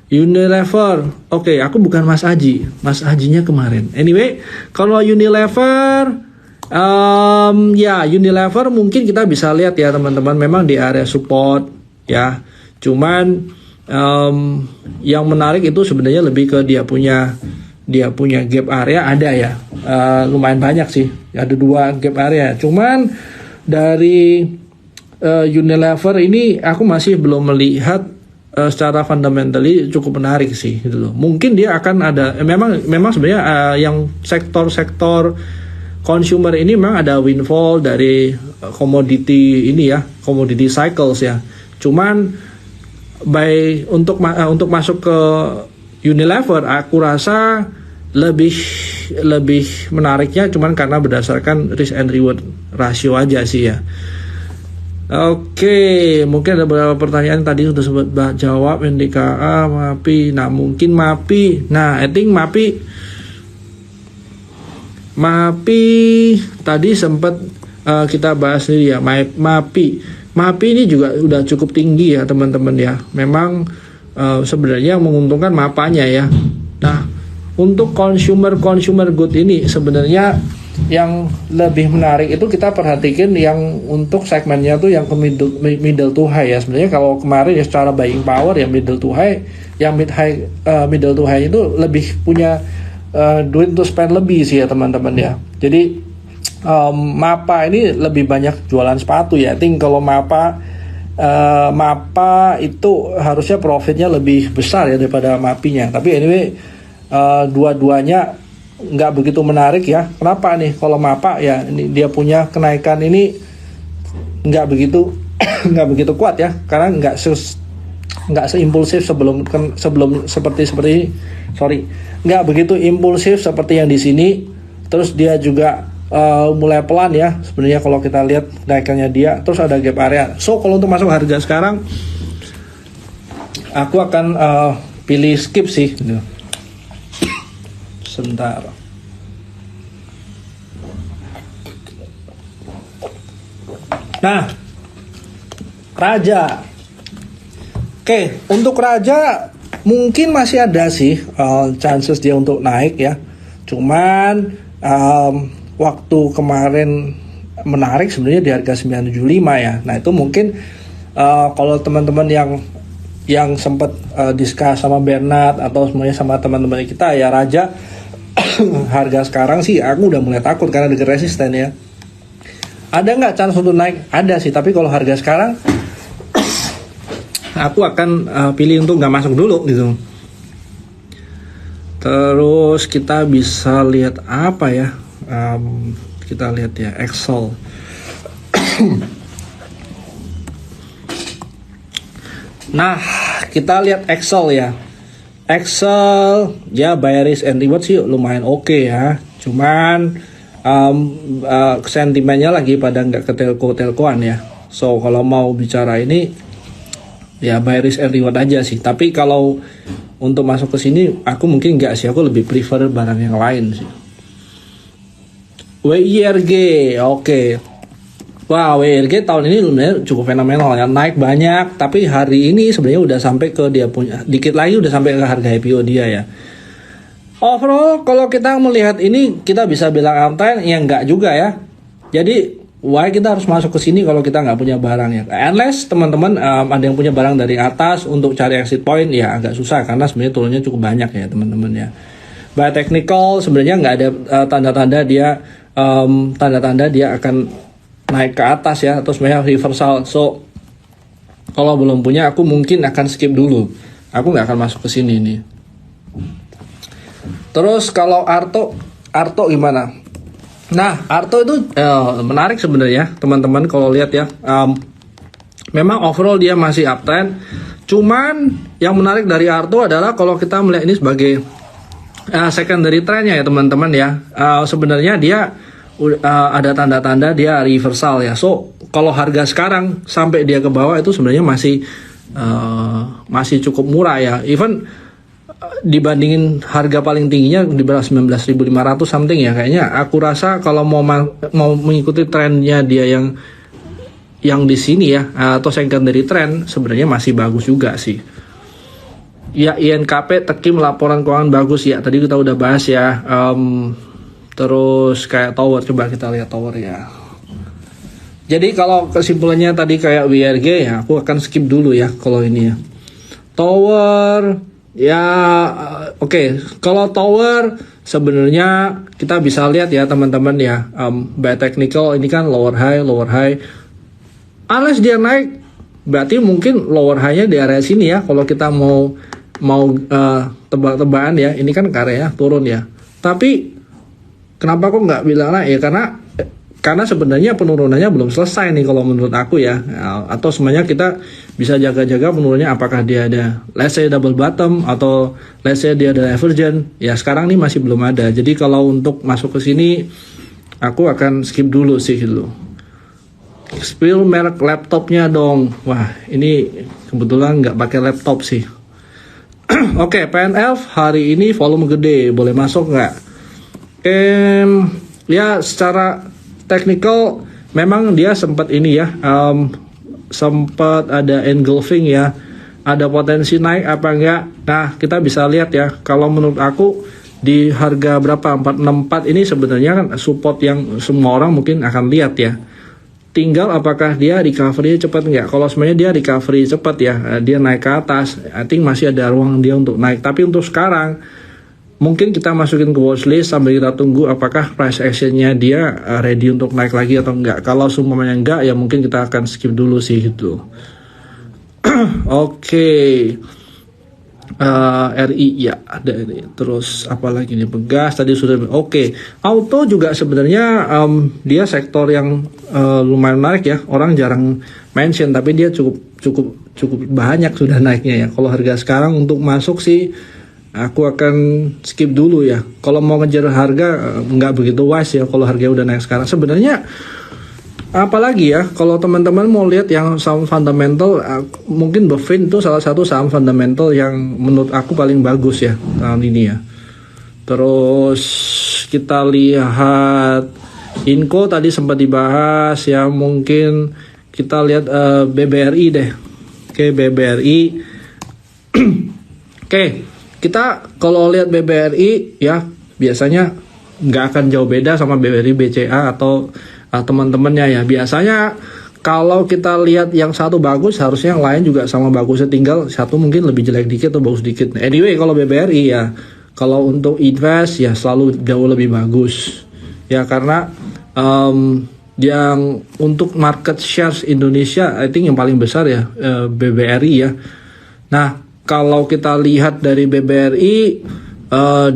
Unilever, oke, aku bukan Mas Aji, Mas Ajinya kemarin. Anyway, kalau Unilever, ya Unilever mungkin kita bisa lihat ya teman-teman, memang di area support ya. Cuman yang menarik itu sebenarnya lebih ke dia punya gap area ada ya, lumayan banyak sih, ada 2 gap area. Cuman dari Unilever ini aku masih belum melihat secara fundamentally cukup menarik sih gitu loh. Mungkin dia akan ada memang sebenarnya yang sektor-sektor consumer ini memang ada windfall dari komoditi ini ya, komoditi cycles ya. Cuman untuk masuk ke Unilever aku rasa lebih menariknya cuman karena berdasarkan risk and reward ratio aja sih ya. Oke, mungkin ada beberapa pertanyaan tadi sudah sempat jawab. NDKA, MAPI. Nah, mungkin MAPI. Nah, I think MAPI tadi sempat kita bahas nih ya. MAPI ini juga udah cukup tinggi ya teman-teman ya. Memang sebenarnya menguntungkan MAPA-nya ya. Nah, untuk consumer good ini sebenarnya yang lebih menarik itu kita perhatikan yang untuk segmennya tuh yang ke middle to high ya. Sebenarnya kalau kemarin ya secara buying power ya middle to high, yang middle to high itu lebih punya duit untuk spend lebih sih ya teman-teman ya. Jadi MAPA ini lebih banyak jualan sepatu ya. I think kalau MAPA itu harusnya profitnya lebih besar ya daripada MAPI-nya. Tapi anyway, dua-duanya nggak begitu menarik ya. Kenapa nih? Kalau MAPA ya ini dia punya kenaikan ini nggak begitu kuat ya, karena nggak seimpulsif nggak begitu impulsif seperti yang di sini. Terus dia juga mulai pelan ya sebenarnya kalau kita lihat naikannya dia. Terus ada gap area. So kalau untuk masuk harga sekarang aku akan pilih skip sih. Sebentar. Nah, Raja. Oke, untuk Raja mungkin masih ada sih chances dia untuk naik ya. Cuman waktu kemarin menarik sebenarnya di harga 975 ya. Nah, itu mungkin kalau teman-teman yang sempat discuss sama Bernard atau semuanya sama teman-teman kita ya, Raja harga sekarang sih aku udah mulai takut karena dekat resisten ya. Ada nggak chance untuk naik? Ada sih, tapi kalau harga sekarang aku akan pilih untuk nggak masuk dulu gitu. Terus kita bisa lihat apa ya? Kita lihat ya Excel. Nah, kita lihat Excel ya. Excel ya, buy risk and reward sih lumayan oke ya. Cuman sentimennya lagi pada nggak ke telkoan ya. So kalau mau bicara ini ya buy risk and reward aja sih. Tapi kalau untuk masuk ke sini aku mungkin nggak sih, aku lebih prefer barang yang lain sih. WIRG oke. Wah, WIRG tahun ini sebenarnya cukup fenomenal ya, naik banyak. Tapi hari ini sebenarnya udah sampai ke dia punya, dikit lagi udah sampai ke harga IPO dia ya. Overall kalau kita melihat ini kita bisa bilang uptrend ya, enggak juga ya. Jadi why kita harus masuk ke sini kalau kita nggak punya barang ya. Unless teman-teman ada yang punya barang dari atas untuk cari exit point ya agak susah karena sebenarnya turunnya cukup banyak ya teman-teman ya. By technical sebenarnya nggak ada tanda-tanda dia akan naik ke atas ya, atau sebenarnya reversal. So kalau belum punya aku mungkin akan skip dulu, aku nggak akan masuk ke sini nih. Terus kalau Arto gimana? Nah, Arto itu menarik sebenarnya teman-teman kalau lihat ya. Memang overall dia masih uptrend. Cuman yang menarik dari Arto adalah kalau kita melihat ini sebagai secondary trendnya ya teman-teman ya. Sebenarnya dia ada tanda-tanda dia reversal ya. So kalau harga sekarang sampai dia ke bawah itu sebenarnya masih cukup murah ya. Even dibandingin harga paling tingginya di bawah 19.500 something ya, kayaknya aku rasa kalau mau mengikuti trennya dia yang di sini ya, atau secondary trend sebenarnya masih bagus juga sih. Ya, INKP Tekim laporan keuangan bagus ya. Tadi kita udah bahas ya. Terus kayak tower, coba kita lihat tower ya. Jadi kalau kesimpulannya tadi kayak WRG ya, aku akan skip dulu ya kalau ini ya. Tower ya, oke. Kalau tower sebenarnya kita bisa lihat ya teman-teman ya. By technical ini kan lower high. Unless dia naik, berarti mungkin lower high-nya di area sini ya. Kalau kita mau tebak-tebakan ya, ini kan karya turun ya. Tapi kenapa kok nggak bilang naik ya? Karena sebenarnya penurunannya belum selesai nih kalau menurut aku ya. Atau semuanya kita bisa jaga-jaga penurunannya, apakah dia ada let's say double bottom atau let's say dia ada divergent. Ya sekarang nih masih belum ada. Jadi kalau untuk masuk ke sini aku akan skip dulu sih gitu. Spill merek laptopnya dong. Wah, ini kebetulan nggak pakai laptop sih. Oke, PNF hari ini volume gede, boleh masuk nggak? Ya secara technical memang dia sempat ini ya, sempat ada engulfing ya, ada potensi naik apa enggak. Nah kita bisa lihat ya, kalau menurut aku di harga berapa 464 ini sebenarnya kan support yang semua orang mungkin akan lihat ya. Tinggal apakah dia recovery cepat nggak. Kalau sebenarnya dia recovery cepat ya, dia naik ke atas, I think masih ada ruang dia untuk naik. Tapi untuk sekarang mungkin kita masukin ke watchlist sambil kita tunggu apakah price actionnya dia ready untuk naik lagi atau enggak. Kalau semuanya enggak ya mungkin kita akan skip dulu sih gitu. Oke. RI ya ada ini. Terus apalagi nih, Pegas tadi sudah. Oke. Auto juga sebenarnya dia sektor yang lumayan menarik ya. Orang jarang mention tapi dia cukup banyak sudah naiknya ya. Kalau harga sekarang untuk masuk sih aku akan skip dulu ya. Kalau mau ngejar harga nggak begitu wise ya kalau harga udah naik sekarang. Sebenarnya apalagi ya kalau teman-teman mau lihat yang saham fundamental, mungkin Bovin itu salah satu saham fundamental yang menurut aku paling bagus ya tahun ini ya. Terus kita lihat Inco tadi sempat dibahas ya, mungkin kita lihat BBRI deh. Oke, BBRI. Oke. Kita kalau lihat BBRI ya biasanya nggak akan jauh beda sama BBRI BCA atau teman-temannya ya. Biasanya kalau kita lihat yang satu bagus harusnya yang lain juga sama bagusnya, tinggal satu mungkin lebih jelek dikit atau bagus dikit. Anyway kalau BBRI ya, kalau untuk invest ya selalu jauh lebih bagus ya, karena yang untuk market shares Indonesia I think yang paling besar ya BBRI ya. Nah kalau kita lihat dari BBRI,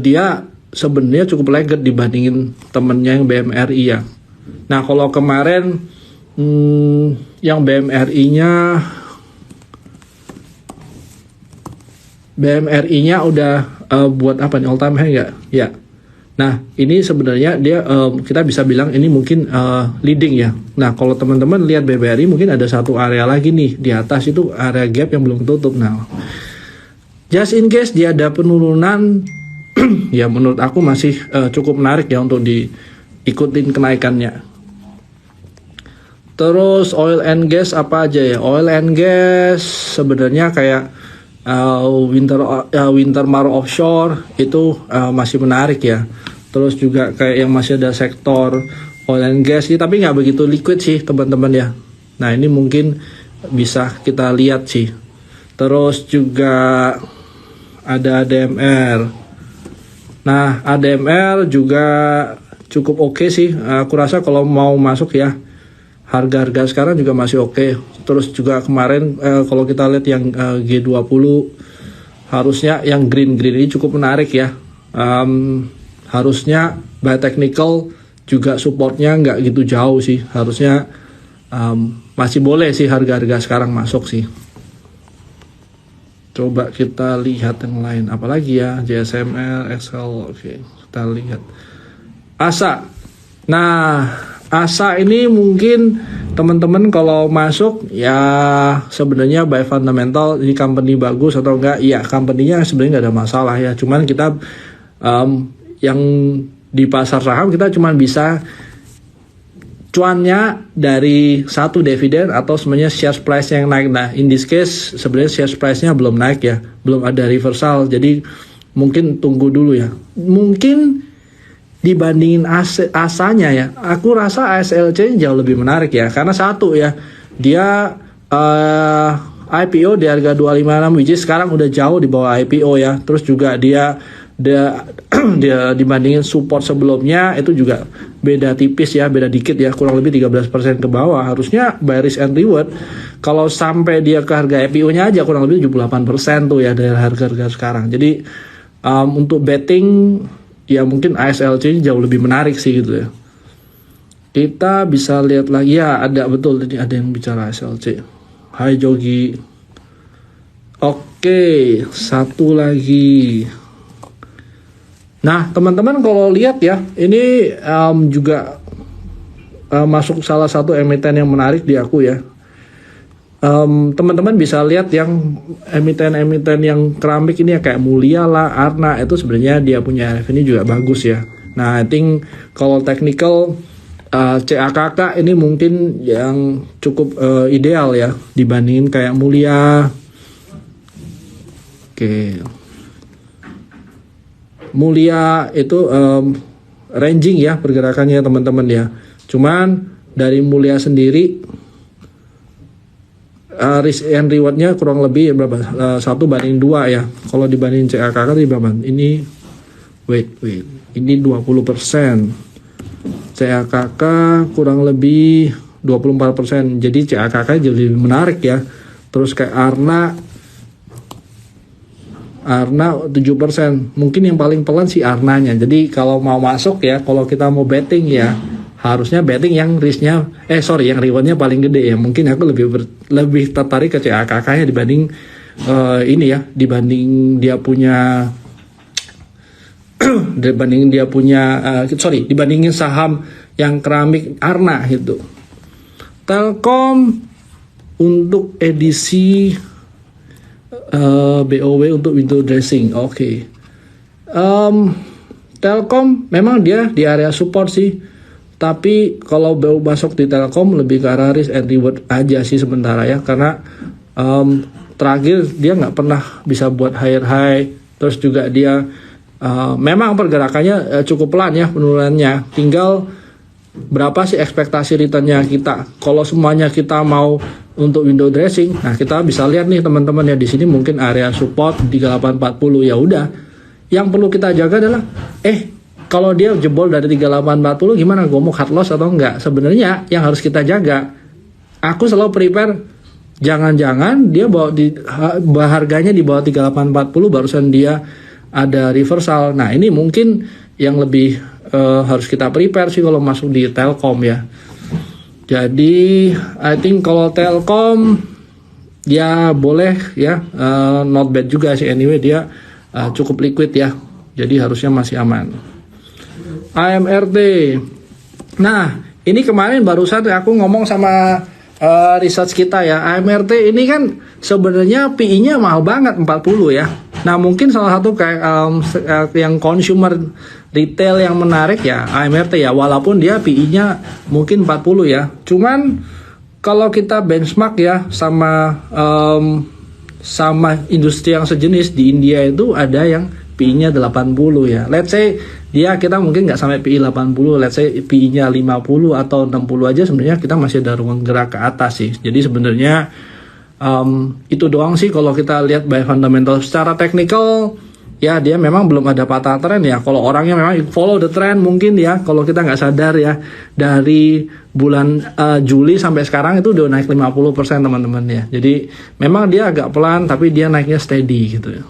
dia sebenarnya cukup lagged dibandingin temennya yang BMRI ya. Nah kalau kemarin yang BMRI-nya udah buat apa nih, all time high nggak? Ya. Nah ini sebenarnya dia kita bisa bilang ini mungkin leading ya. Nah kalau teman-teman lihat BBRI mungkin ada satu area lagi nih di atas, itu area gap yang belum tutup. Nah just in case dia ada penurunan, ya menurut aku masih cukup menarik ya untuk diikutin kenaikannya. Terus oil and gas apa aja ya? Oil and gas sebenarnya kayak Wintermar offshore itu masih menarik ya. Terus juga kayak yang masih ada sektor oil and gas sih, tapi nggak begitu liquid sih teman-teman ya. Nah ini mungkin bisa kita lihat sih. Terus juga ada ADMR. Nah ADMR juga cukup oke sih. Aku rasa kalau mau masuk ya, harga-harga sekarang juga masih oke. Terus juga kemarin kalau kita lihat yang G20 harusnya yang green ini cukup menarik ya. Harusnya by technical juga supportnya nggak gitu jauh sih. Harusnya masih boleh sih harga-harga sekarang masuk sih. Coba kita lihat yang lain. Apalagi ya, JSML, XL. Oke, kita lihat ASA. Nah ASA ini mungkin teman-teman kalau masuk ya sebenarnya by fundamental ini company bagus atau enggak, ya company-nya sebenarnya nggak ada masalah ya. Cuman kita yang di pasar saham kita cuman bisa cuannya dari satu dividen atau sebenarnya share price yang naik. Nah, in this case sebenarnya share price-nya belum naik ya, belum ada reversal. Jadi mungkin tunggu dulu ya. Mungkin dibandingin asanya ya, aku rasa ASLC jauh lebih menarik ya. Karena satu ya, dia IPO di harga 256, which is sekarang udah jauh di bawah IPO ya. Terus juga dia dibandingin support sebelumnya itu juga beda tipis ya, beda dikit ya, kurang lebih 13% ke bawah. Harusnya by risk and reward kalau sampai dia ke harga IPO-nya aja kurang lebih 78% tuh ya dari harga-harga sekarang. Jadi untuk betting ya mungkin ASLC jauh lebih menarik sih gitu ya. Kita bisa lihat lagi ya, ada betul tadi ada yang bicara ASLC. Hai Jogi. Oke, satu lagi. Nah, teman-teman kalau lihat ya, ini juga masuk salah satu emiten yang menarik di aku ya. Teman-teman bisa lihat yang emiten-emiten yang keramik ini ya, kayak Mulia lah, Arna, itu sebenarnya dia punya revenue juga bagus ya. Nah, I think kalau technical CAKK ini mungkin yang cukup ideal ya dibandingin kayak Mulia. Oke. Mulia itu ranging ya pergerakannya teman-teman ya. Cuman dari Mulia sendiri risk and rewardnya kurang lebih berapa? 1:2 ya. Kalau dibanding CAKK itu berapa? Ini wait. Ini 20%. CAKK kurang lebih 24%. Jadi CAKK jadi lebih menarik ya. Terus kayak Arna 7%. Mungkin yang paling pelan si Arnanya. Jadi kalau mau masuk ya, kalau kita mau betting ya, harusnya betting yang risknya yang rewardnya paling gede ya. Mungkin aku lebih tertarik ke CAKK-nya dibanding dibanding dia punya dibandingin saham yang keramik Arna gitu. Telkom untuk edisi BOW untuk window dressing. Oke. Telkom memang dia di area support sih. Tapi kalau baru masuk di Telkom lebih ke arah risk and reward aja sih sementara ya. Karena terakhir dia nggak pernah bisa buat higher high. Terus juga dia memang pergerakannya cukup pelan ya penurunannya. Tinggal berapa sih ekspektasi returnnya kita. Kalau semuanya kita mau untuk window dressing, nah kita bisa lihat nih teman-teman ya, di sini mungkin area support 3840 ya udah. Yang perlu kita jaga adalah kalau dia jebol dari 3840 gimana, gue mau cut loss atau enggak. Sebenarnya yang harus kita jaga, aku selalu prepare jangan-jangan dia harganya di bawah 3840 barusan dia ada reversal. Nah, ini mungkin yang lebih harus kita prepare sih kalau masuk di Telkom ya. Jadi I think kalau Telkom ya boleh ya, not bad juga sih, anyway dia cukup liquid ya. Jadi harusnya masih aman. AMRT. Nah, ini kemarin barusan aku ngomong sama research kita ya. AMRT ini kan sebenarnya PI-nya mahal banget 40 ya. Nah, mungkin salah satu kayak yang consumer retail yang menarik ya AMRT ya, walaupun dia PI-nya mungkin 40 ya. Cuman kalau kita benchmark ya sama industri yang sejenis di India itu ada yang PI-nya 80 ya. Let's say kita mungkin nggak sampai PI 80, let's say PI-nya 50 atau 60 aja, sebenarnya kita masih ada ruang gerak ke atas sih. Jadi sebenarnya itu doang sih kalau kita lihat by fundamental. Secara technical ya dia memang belum ada patah tren ya. Kalau orangnya memang follow the trend mungkin ya, kalau kita nggak sadar ya, dari bulan Juli sampai sekarang itu udah naik 50% teman-teman ya. Jadi memang dia agak pelan tapi dia naiknya steady gitu ya.